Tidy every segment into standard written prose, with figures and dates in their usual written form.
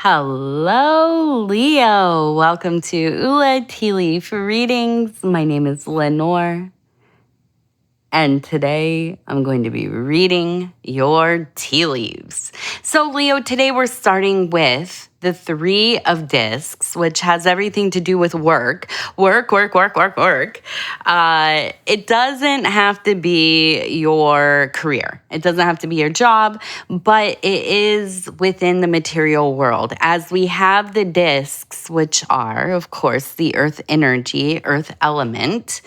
Hello, Leo. Welcome to Ula Tea Leaf Readings. My name is Lenor, and today I'm going to be reading your tea leaves. So, Leo, today we're starting with the Three of Discs, which has everything to do with work. Work. It doesn't have to be your career. It doesn't have to be your job, but it is within the material world. As we have the discs, which are, of course, the earth energy, earth element,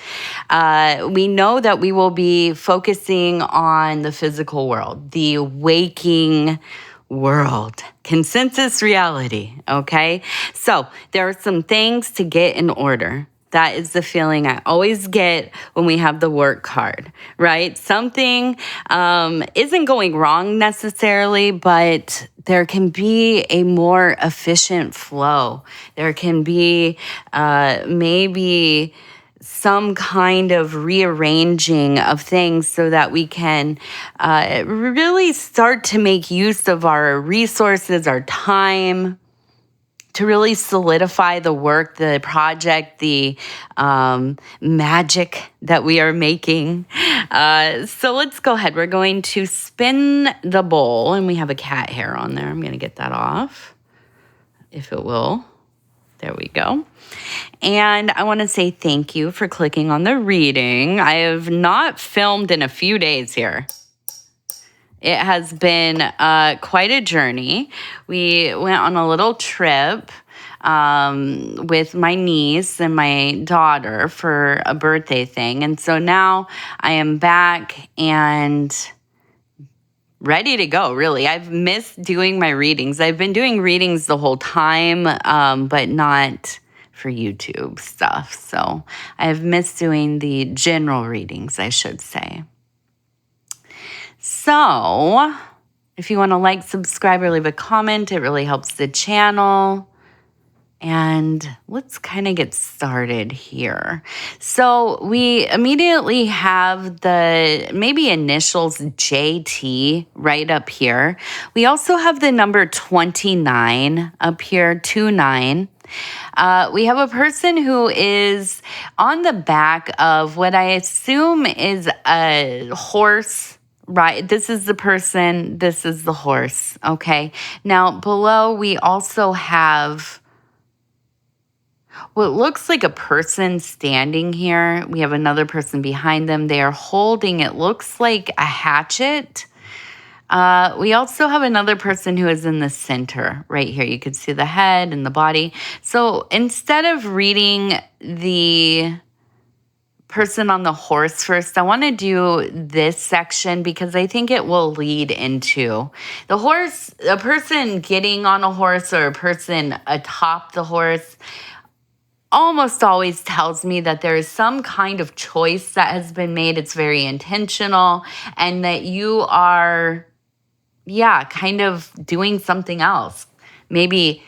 we know that we will be focusing on the physical world, the waking world, consensus reality, okay? So there are some things to get in order. That is the feeling I always get when we have the work card, right? Something isn't going wrong necessarily, but there can be a more efficient flow. There can be maybe some kind of rearranging of things so that we can really start to make use of our resources, our time, to really solidify the work, the project, the magic that we are making. So let's go ahead. We're going to spin the bowl, and we have a cat hair on there. I'm going to get that off, if it will. There we go. And I want to say thank you for clicking on the reading. I have not filmed in a few days here. It has been quite a journey. We went on a little trip with my niece and my daughter for a birthday thing. And so now I am back and ready to go, really. I've missed doing my readings. I've been doing readings the whole time, but not for YouTube stuff. So I've missed doing the general readings, I should say. So if you want to like, subscribe, or leave a comment, it really helps the channel. And let's kind of get started here. So we immediately have the maybe initials JT right up here. We also have the number 29 up here, 29. We have a person who is on the back of what I assume is a horse. Right, this is the person, this is the horse, okay? Now, below we also have what looks like a person standing here. We have another person behind them. They are holding, it looks like a hatchet. We also have another person who is in the center right here. You can see the head and the body. So instead of reading the person on the horse first, I want to do this section because I think it will lead into the horse, a person getting on a horse or a person atop the horse almost always tells me that there is some kind of choice that has been made. It's very intentional, and that you are, kind of doing something else. Maybe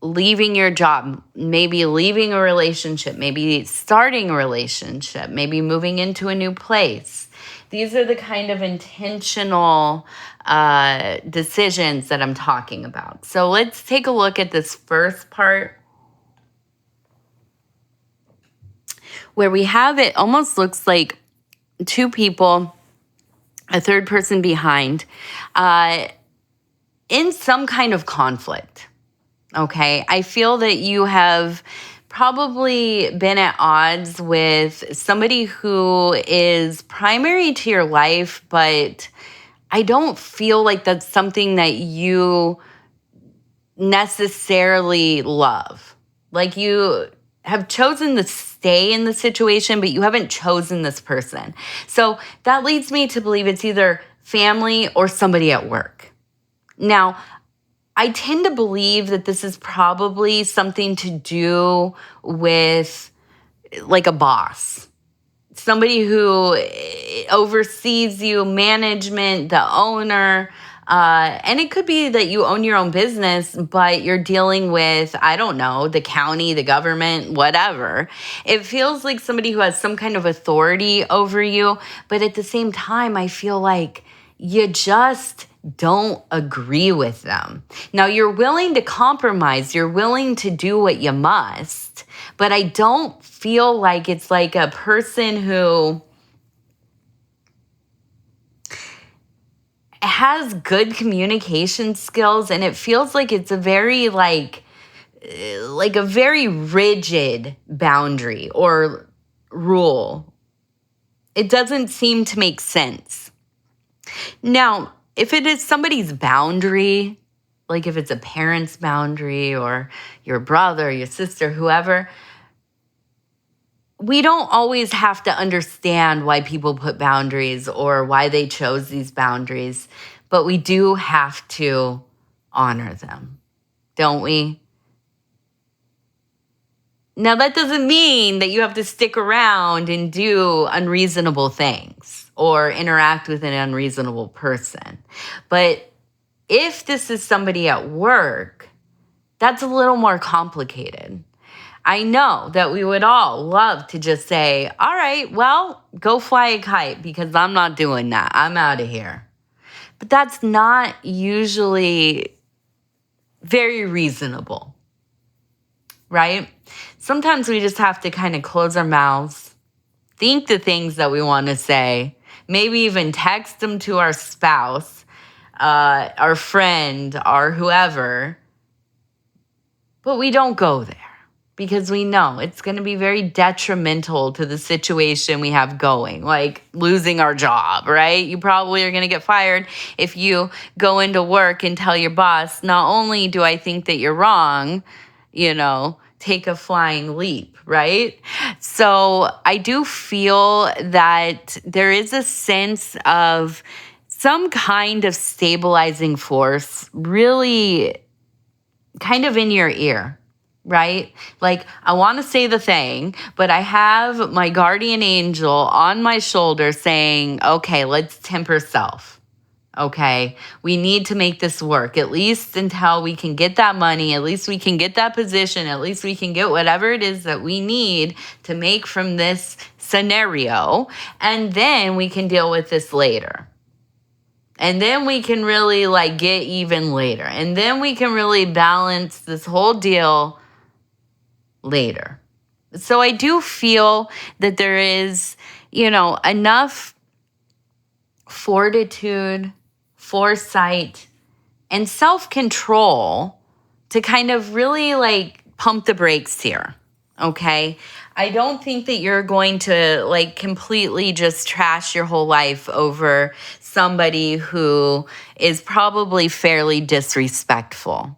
leaving your job, maybe leaving a relationship, maybe starting a relationship, maybe moving into a new place. These are the kind of intentional decisions that I'm talking about. So let's take a look at this first part where we have it almost looks like two people, a third person behind, in some kind of conflict. Okay, I feel that you have probably been at odds with somebody who is primary to your life, but I don't feel like that's something that you necessarily love. Like you have chosen to stay in the situation, but you haven't chosen this person. So that leads me to believe it's either family or somebody at work. Now, I tend to believe that this is probably something to do with like a boss, somebody who oversees you, management, the owner. And it could be that you own your own business, but you're dealing with, I don't know, the county, the government, whatever. It feels like somebody who has some kind of authority over you. But at the same time, I feel like you just don't agree with them. Now, you're willing to compromise. You're willing to do what you must. But I don't feel like it's like a person who has good communication skills, and it feels like it's a very like a very rigid boundary or rule. It doesn't seem to make sense. Now, if it is somebody's boundary, like if it's a parent's boundary or your brother, your sister, whoever, we don't always have to understand why people put boundaries or why they chose these boundaries, but we do have to honor them, don't we? Now, that doesn't mean that you have to stick around and do unreasonable things or interact with an unreasonable person. But if this is somebody at work, that's a little more complicated. I know that we would all love to just say, all right, well, go fly a kite because I'm not doing that. I'm out of here. But that's not usually very reasonable, right? Sometimes we just have to kind of close our mouths, think the things that we want to say, maybe even text them to our spouse, our friend, or whoever, but we don't go there because we know it's going to be very detrimental to the situation we have going, like losing our job, right? You probably are going to get fired if you go into work and tell your boss, not only do I think that you're wrong, take a flying leap, right? So I do feel that there is a sense of some kind of stabilizing force really kind of in your ear, right? Like, I want to say the thing, but I have my guardian angel on my shoulder saying, okay, let's temper self. Okay, we need to make this work, at least until we can get that money, at least we can get that position, at least we can get whatever it is that we need to make from this scenario, and then we can deal with this later. And then we can really get even later. And then we can really balance this whole deal later. So I do feel that there is, enough fortitude, foresight, and self-control to kind of really pump the brakes here. Okay? I don't think that you're going to completely just trash your whole life over somebody who is probably fairly disrespectful.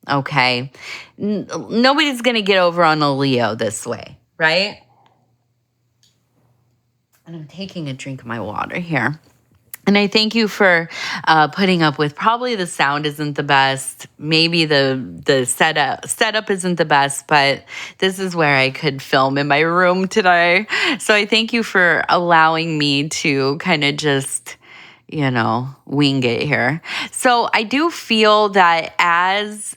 Okay? Nobody's going to get over on a Leo this way, right? And I'm taking a drink of my water here. And I thank you for putting up with probably the sound isn't the best. Maybe the setup isn't the best, but this is where I could film in my room today. So I thank you for allowing me to kind of just, wing it here. So I do feel that as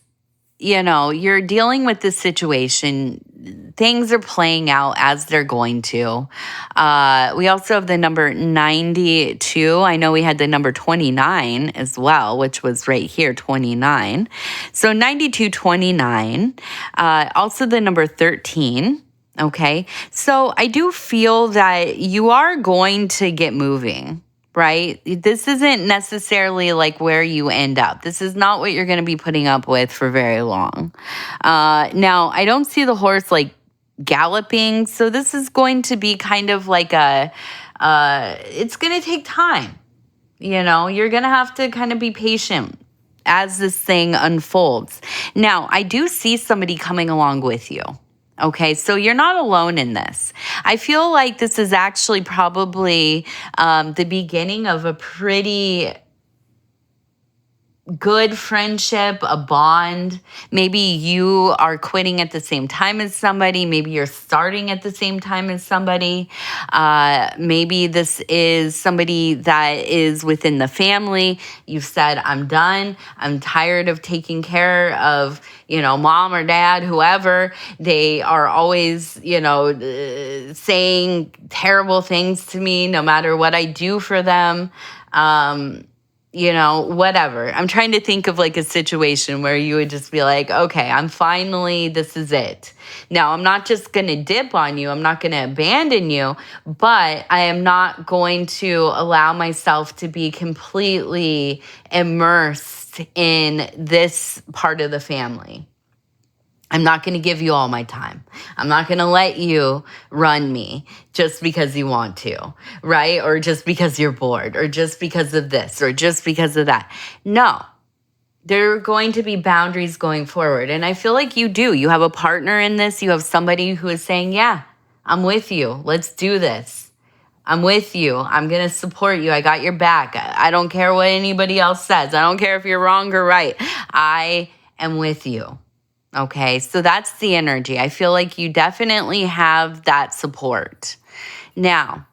you're dealing with this situation, things are playing out as they're going to. We also have the number 92. I know we had the number 29 as well, which was right here, 29. So 92, 29. Also the number 13. Okay. So I do feel that you are going to get moving. Right? This isn't necessarily where you end up. This is not what you're going to be putting up with for very long. Now, I don't see the horse galloping. So this is going to be kind of it's going to take time. You're going to have to kind of be patient as this thing unfolds. Now, I do see somebody coming along with you. Okay, so you're not alone in this. I feel like this is actually probably the beginning of a pretty good friendship, a bond. Maybe you are quitting at the same time as somebody. Maybe you're starting at the same time as somebody. Maybe this is somebody that is within the family. You've said, I'm done. I'm tired of taking care of, mom or dad, whoever. They are always, saying terrible things to me no matter what I do for them. whatever. I'm trying to think of like a situation where you would just be like, okay, this is it. Now, I'm not just going to dip on you. I'm not going to abandon you, but I am not going to allow myself to be completely immersed in this part of the family. I'm not going to give you all my time. I'm not going to let you run me just because you want to, right? Or just because you're bored, or just because of this, or just because of that. No, there are going to be boundaries going forward. And I feel like you do. You have a partner in this. You have somebody who is saying, yeah, I'm with you. Let's do this. I'm with you. I'm going to support you. I got your back. I don't care what anybody else says. I don't care if you're wrong or right. I am with you. Okay, so that's the energy. I feel like you definitely have that support. Now,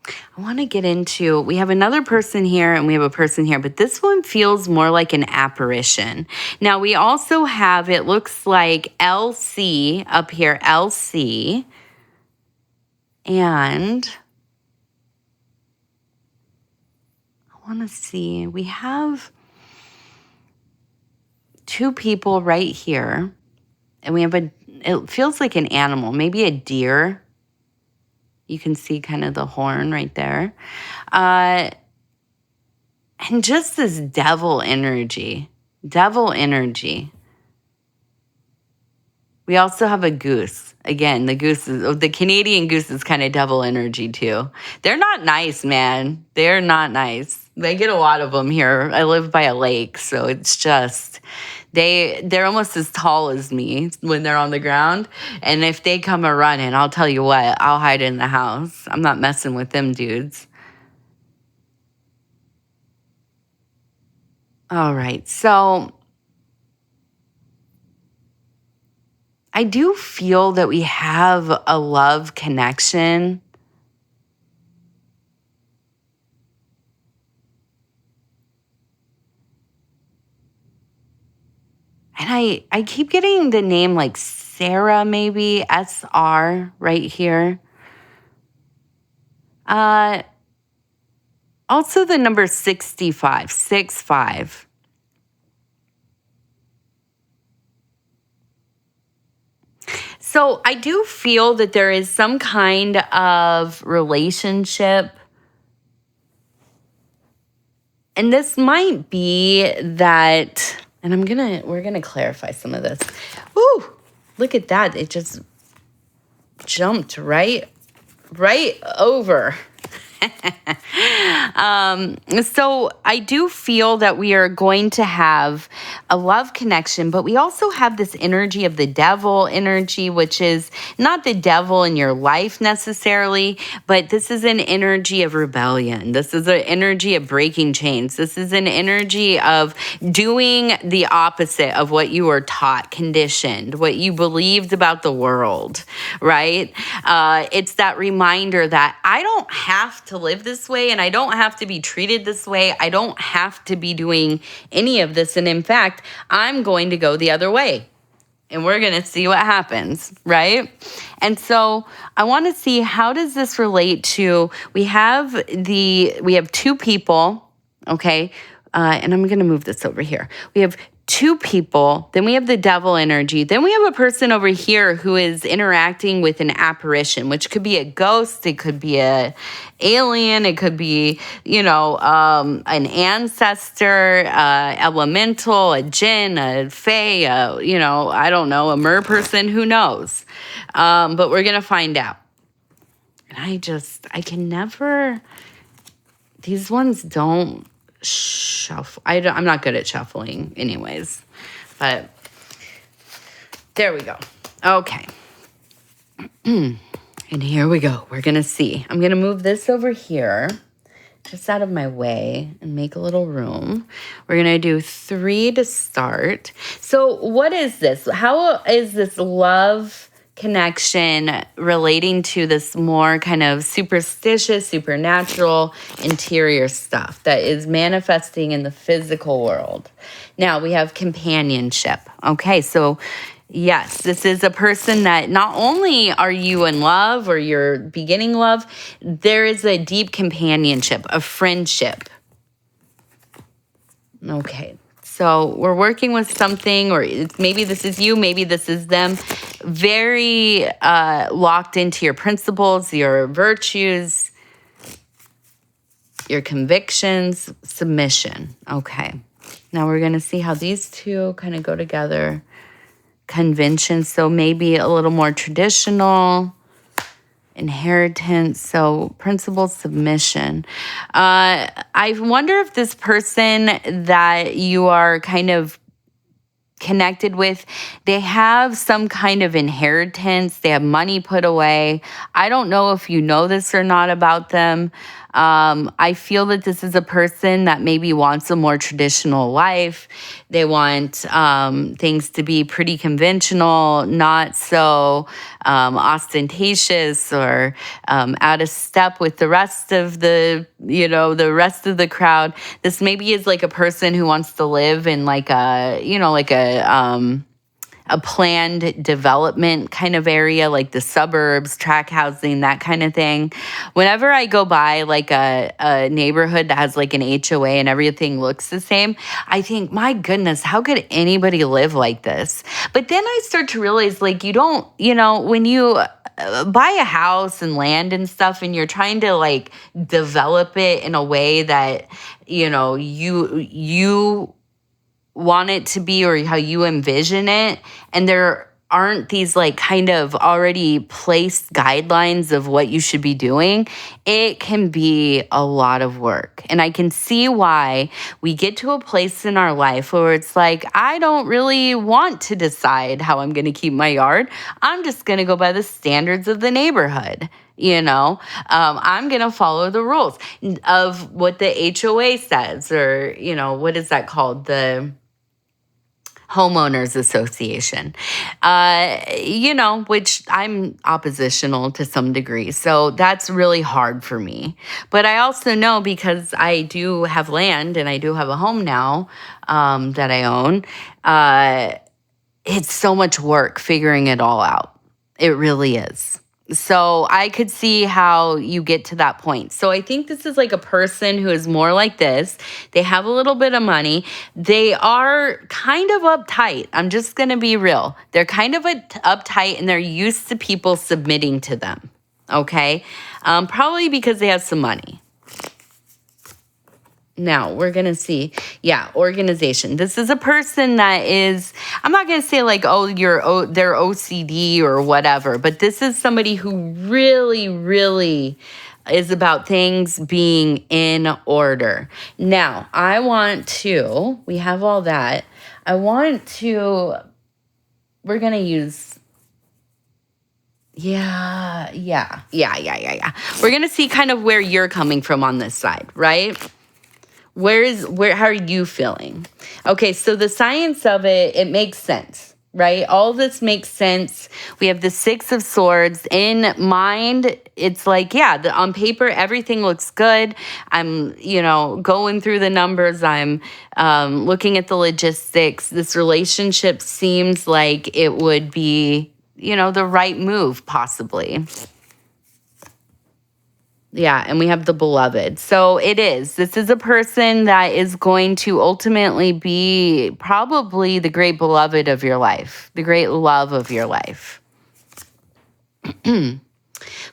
I want to get into, we have another person here and we have a person here, but this one feels more like an apparition. Now, we also have, it looks like LC up here, LC, and I want to see, we have two people right here, and we have it feels like an animal, maybe a deer. You can see kind of the horn right there. And just this devil energy. We also have a goose. Again, the Canadian goose is kind of devil energy too. They're not nice, man. They're not nice. They get a lot of them here. I live by a lake, so it's just, they're almost as tall as me when they're on the ground. And if they come a running, I'll tell you what, I'll hide in the house. I'm not messing with them dudes. All right, so I do feel that we have a love connection. And I keep getting the name like Sarah, maybe, SR right here. Also the number 65, 65. So I do feel that there is some kind of relationship. And this might be that, and we're gonna clarify some of this. Ooh, look at that. It just jumped right over. So I do feel that we are going to have a love connection, but we also have this energy of the devil energy, which is not the devil in your life necessarily, but this is an energy of rebellion. This is an energy of breaking chains. This is an energy of doing the opposite of what you were taught, conditioned, what you believed about the world, right? It's that reminder that I don't have to live this way, and I don't have to be treated this way. I don't have to be doing any of this. And in fact, I'm going to go the other way, and we're going to see what happens, right? And so I want to see, how does this relate to, we have two people, okay? And I'm going to move this over here. We have two people, then we have the devil energy, then we have a person over here who is interacting with an apparition, which could be a ghost, it could be a alien, it could be, an ancestor, elemental, a jinn, a fae, I don't know, a mer person, who knows? But we're gonna find out. And I can never, these ones don't shuffle. I'm not good at shuffling anyways, but there we go. Okay. And here we go. We're going to see. I'm going to move this over here, just out of my way, and make a little room. We're going to do 3 to start. So what is this? How is this love connection relating to this more kind of superstitious, supernatural, interior stuff that is manifesting in the physical world? Now we have companionship. Okay, so Yes, this is a person that not only are you in love or you're beginning love, there is a deep companionship, a friendship. Okay, so we're working with something, or maybe this is you, maybe this is them, very locked into your principles, your virtues, your convictions, submission. Okay, now we're going to see how these two kind of go together. Convention, so maybe a little more traditional. Inheritance, so principle, submission. I wonder if this person that you are kind of connected with, they have some kind of inheritance, they have money put away. I don't know if you know this or not about them. I feel that this is a person that maybe wants a more traditional life. They want things to be pretty conventional, not so ostentatious or out of step with the rest of the rest of the crowd. This maybe is like a person who wants to live in like a planned development kind of area, like the suburbs, track housing, that kind of thing. Whenever I go by like a neighborhood that has like an HOA and everything looks the same, I think, my goodness, how could anybody live like this? But then I start to realize, like, you don't, when you buy a house and land and stuff and you're trying to like develop it in a way that, you want it to be or how you envision it, and there aren't these like kind of already placed guidelines of what you should be doing, it can be a lot of work. And I can see why we get to a place in our life where it's like, I don't really want to decide how I'm going to keep my yard. I'm just going to go by the standards of the neighborhood. I'm going to follow the rules of what the HOA says, or, what is that called? The homeowners association, which I'm oppositional to some degree. So that's really hard for me. But I also know, because I do have land and I do have a home now that I own, it's so much work figuring it all out. It really is. So I could see how you get to that point. So I think this is like a person who is more like this. They have a little bit of money. They are kind of uptight. I'm just going to be real. They're kind of uptight, and they're used to people submitting to them. Okay? Probably because they have some money. Now, we're going to see, organization. This is a person that is, I'm not going to say like, they're OCD or whatever, but this is somebody who really, really is about things being in order. Now, we have all that. We're going to use, yeah. We're going to see kind of where you're coming from on this side, right? How are you feeling? Okay, so the science of it makes sense, right? All this makes sense. We have the Six of Swords. In mind, it's like, on paper, everything looks good. I'm, going through the numbers. I'm looking at the logistics. This relationship seems like it would be, the right move, possibly. Yeah, and we have the beloved. So this is a person that is going to ultimately be probably the great beloved of your life, the great love of your life.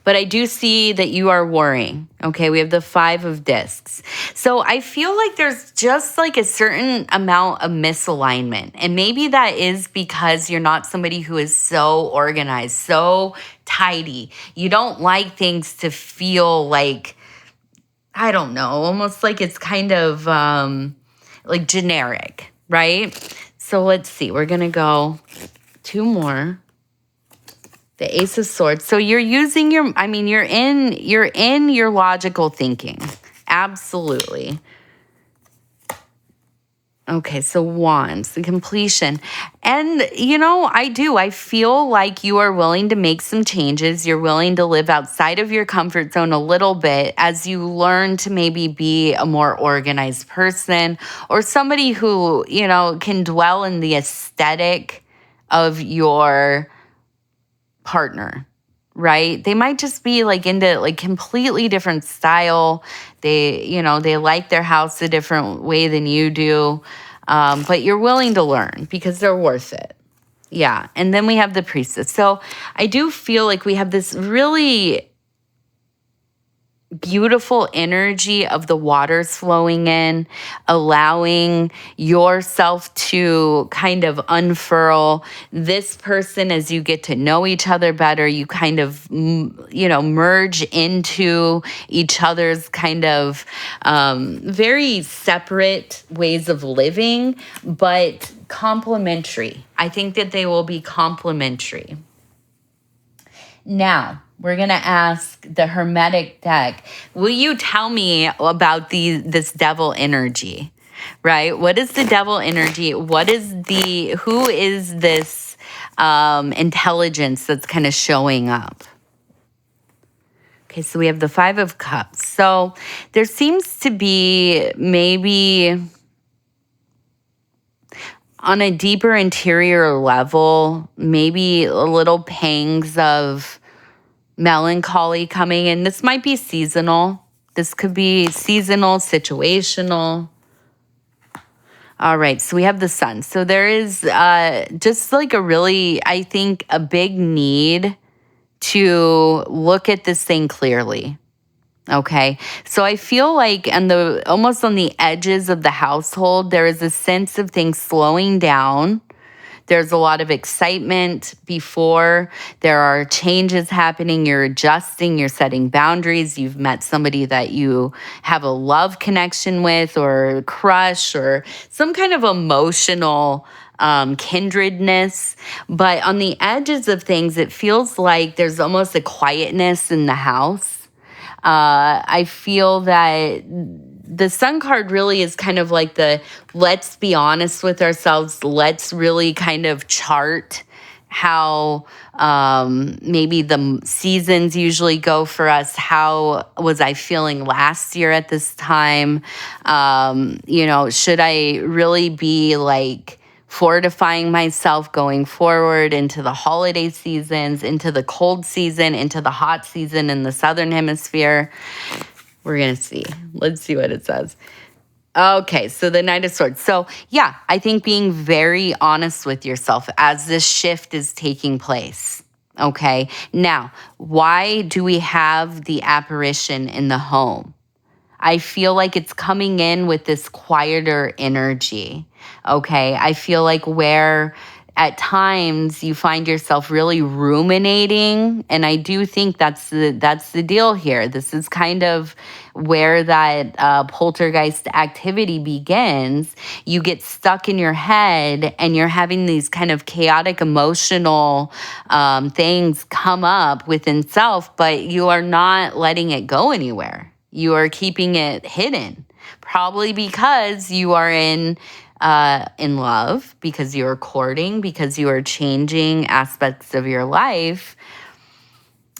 But I do see that you are worrying. Okay, we have the Five of Discs. So I feel like there's just like a certain amount of misalignment. And maybe that is because you're not somebody who is so organized, so tidy. You don't like things to feel like, I don't know, almost like it's kind of like generic, right? So let's see. We're going to go two more. The Ace of Swords. So you're using you're in your logical thinking. Absolutely. Okay, so Wands, the completion. And, I feel like you are willing to make some changes. You're willing to live outside of your comfort zone a little bit as you learn to maybe be a more organized person, or somebody who, can dwell in the aesthetic of your partner, right? They might just be like into like completely different style. They like their house a different way than you do. But you're willing to learn because they're worth it. Yeah. And then we have the priestess. So I do feel like we have this really beautiful energy of the waters flowing in, allowing yourself to kind of unfurl this person as you get to know each other better. You kind of, merge into each other's kind of very separate ways of living, but complementary. I think that they will be complementary. Now, we're going to ask the Hermetic deck, will you tell me about this devil energy, right? What is the devil energy? Who is this intelligence that's kind of showing up? Okay, so we have the Five of Cups. So there seems to be maybe on a deeper interior level, maybe a little pangs of melancholy coming in. This might be seasonal. This could be seasonal, situational. All right, so we have the Sun. So there is just like I think, a big need to look at this thing clearly. Okay, so I feel like almost on the edges of the household, there is a sense of things slowing down. There's a lot of excitement before. There are changes happening. You're adjusting. You're setting boundaries. You've met somebody that you have a love connection with, or a crush, or some kind of emotional kindredness. But on the edges of things, it feels like there's almost a quietness in the house. I feel that the Sun card really is kind of like let's be honest with ourselves. Let's really kind of chart how maybe the seasons usually go for us. How was I feeling last year at this time? Should I really be like fortifying myself going forward into the holiday seasons, into the cold season, into the hot season in the Southern Hemisphere? We're going to see. Let's see what it says. Okay, so the Knight of Swords. So yeah, I think being very honest with yourself as this shift is taking place. Okay, now, why do we have the apparition in the home? I feel like it's coming in with this quieter energy. Okay, I feel like where at times you find yourself really ruminating, and I do think that's the deal here. This is kind of where that poltergeist activity begins. You get stuck in your head, and you're having these kind of chaotic emotional things come up within self, but you are not letting it go anywhere. You are keeping it hidden, probably because you are in love, because you are courting, because you are changing aspects of your life.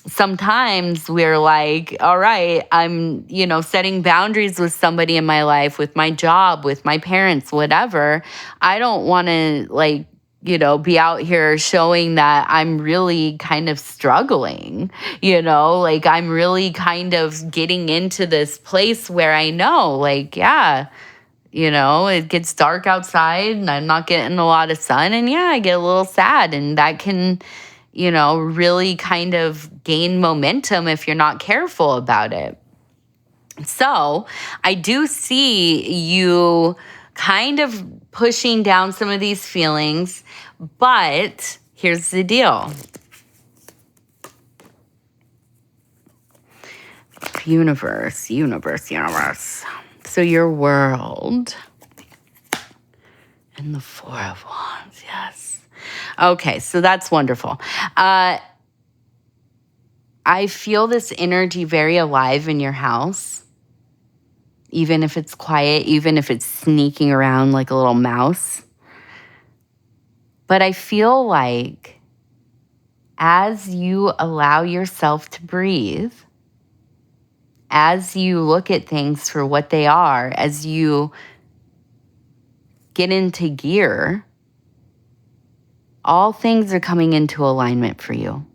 Sometimes we're like, all right, I'm, setting boundaries with somebody in my life, with my job, with my parents, whatever. I don't want to be out here showing that I'm really kind of struggling, I'm really kind of getting into this place where I know, it gets dark outside and I'm not getting a lot of sun, and I get a little sad, and that can, really kind of gain momentum if you're not careful about it. So I do see you kind of pushing down some of these feelings, but here's the deal. Universe. So your world and the Four of Wands, yes. Okay, so that's wonderful. I feel this energy very alive in your house. Even if it's quiet, even if it's sneaking around like a little mouse. But I feel like as you allow yourself to breathe, as you look at things for what they are, as you get into gear, All things are coming into alignment for you.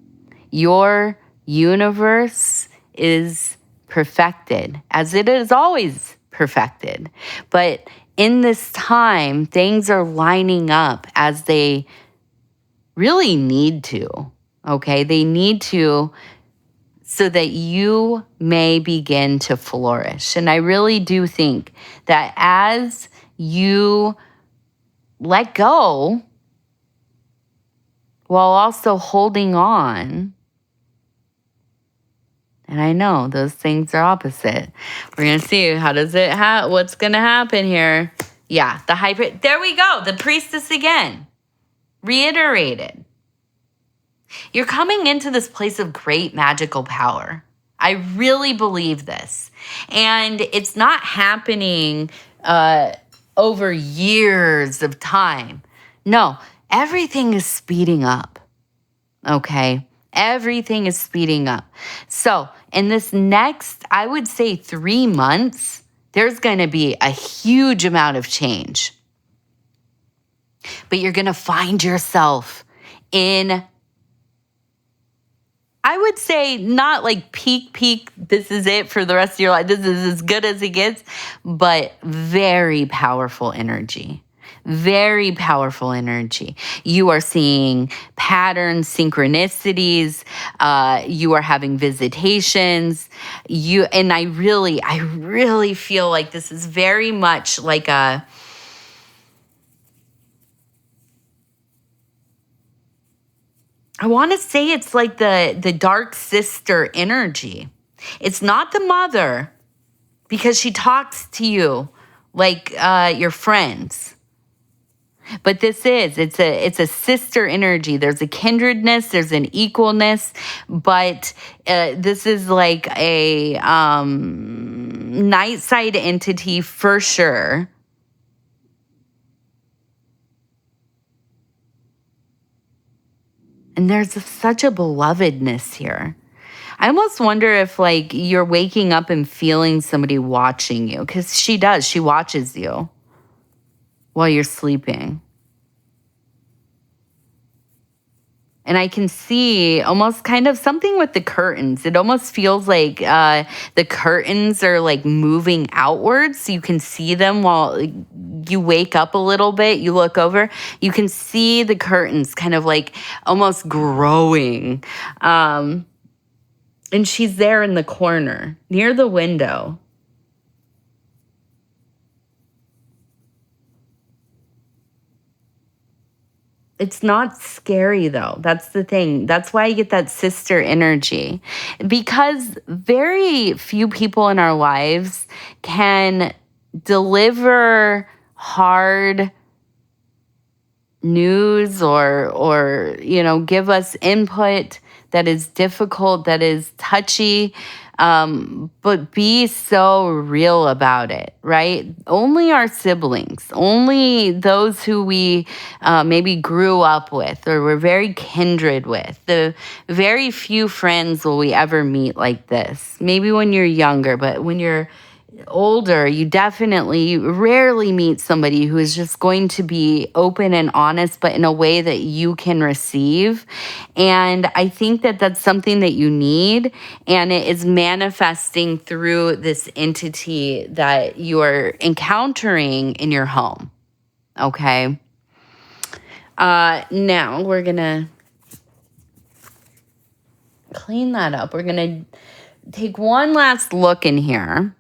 Your universe is perfected, as it is always perfected. But in this time, things are lining up as they really need to, okay? They need to, so that you may begin to flourish. And I really do think that as you let go while also holding on, and I know those things are opposite. We're going to see what's going to happen here. Yeah, the hybrid. There we go. The priestess again. Reiterated. You're coming into this place of great magical power. I really believe this. And it's not happening over years of time. No, everything is speeding up. Okay? Everything is speeding up. So in this next, I would say 3 months, there's going to be a huge amount of change. But you're going to find yourself in, I would say, not like peak, this is it for the rest of your life, this is as good as it gets, but very powerful energy. Very powerful energy. You are seeing patterns, synchronicities. You are having visitations. And I really feel like this is very much like I want to say it's like the dark sister energy. It's not the mother, because she talks to you like your friends. But it's a sister energy. There's a kindredness, there's an equalness, but this is like a night side entity for sure. And there's such a belovedness here. I almost wonder if like you're waking up and feeling somebody watching you, because she does. She watches you while you're sleeping. And I can see almost kind of something with the curtains. It almost feels like the curtains are like moving outwards. So you can see them while you wake up a little bit. You look over, you can see the curtains kind of like almost growing. And she's there in the corner near the window. It's not scary, though. That's the thing. That's why you get that sister energy. Because very few people in our lives can deliver hard news or give us input that is difficult, that is touchy, but be so real about it, right? Only our siblings, only those who we maybe grew up with or were very kindred with. The very few friends will we ever meet like this. Maybe when you're younger, but when you're older, you definitely rarely meet somebody who is just going to be open and honest, but in a way that you can receive. And I think that that's something that you need, and it is manifesting through this entity that you are encountering in your home. Okay. Now we're gonna clean that up. We're gonna take one last look in here.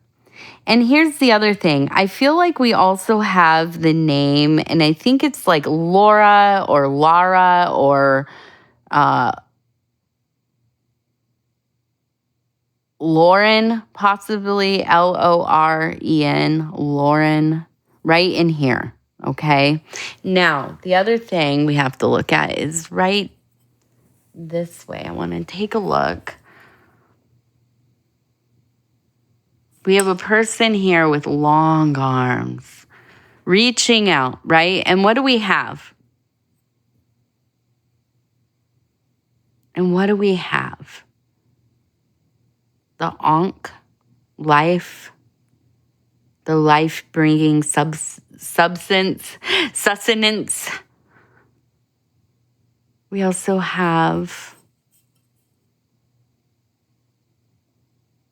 And here's the other thing. I feel like we also have the name, and I think it's like Laura or Lara or Lauren, possibly Loren, Lauren, right in here. Okay. Now, the other thing we have to look at is right this way. I want to take a look. We have a person here with long arms, reaching out, right? And what do we have? And what do we have? The Ankh, life, the life-bringing substance, sustenance. We also have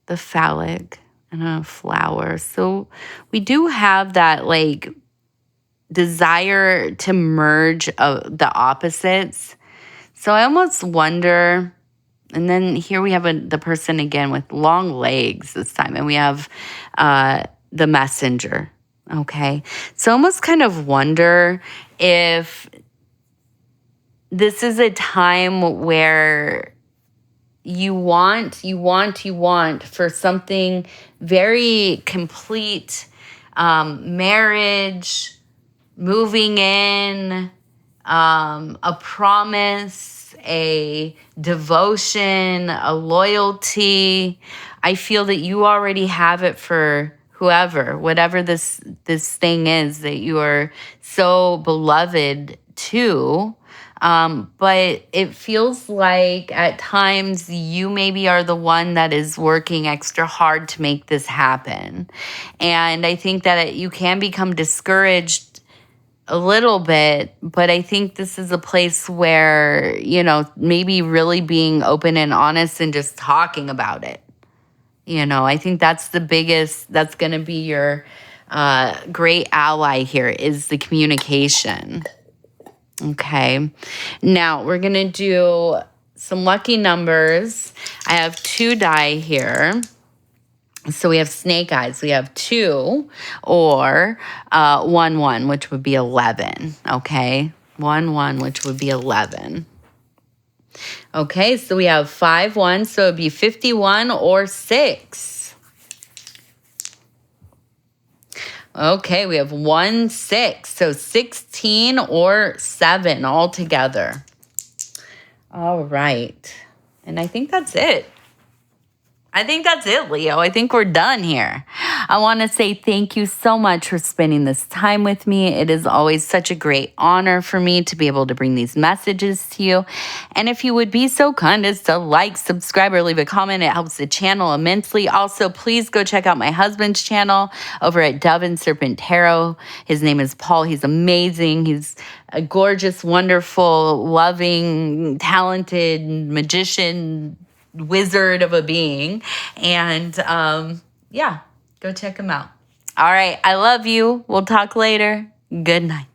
the phallic and a flower. So we do have that like desire to merge the opposites. So I almost wonder, and then here we have the person again with long legs this time, and we have the messenger. Okay. So I almost kind of wonder if this is a time where you want for something very complete, marriage, moving in, a promise, a devotion, a loyalty. I feel that you already have it for whatever this thing is that you are so beloved to. But it feels like at times you maybe are the one that is working extra hard to make this happen. And I think that you can become discouraged a little bit, but I think this is a place where, maybe really being open and honest and just talking about it. I think that's that's going to be your great ally here is the communication. Okay. Now we're going to do some lucky numbers. I have 2 die here. So we have snake eyes. We have 2 or 1, which would be 11. Okay. 1, which would be 11. Okay. So we have 5, 1. So it'd be 51 or 6. Okay, we have 1, 6. So 16 or 7 altogether. All right. And I think that's it. Leo. I think we're done here. I want to say thank you so much for spending this time with me. It is always such a great honor for me to be able to bring these messages to you. And if you would be so kind as to like, subscribe, or leave a comment, it helps the channel immensely. Also, please go check out my husband's channel over at Dove and Serpent Tarot. His name is Paul. He's amazing. He's a gorgeous, wonderful, loving, talented magician, wizard of a being. And yeah, go check him out. All right. I love you. We'll talk later. Good night.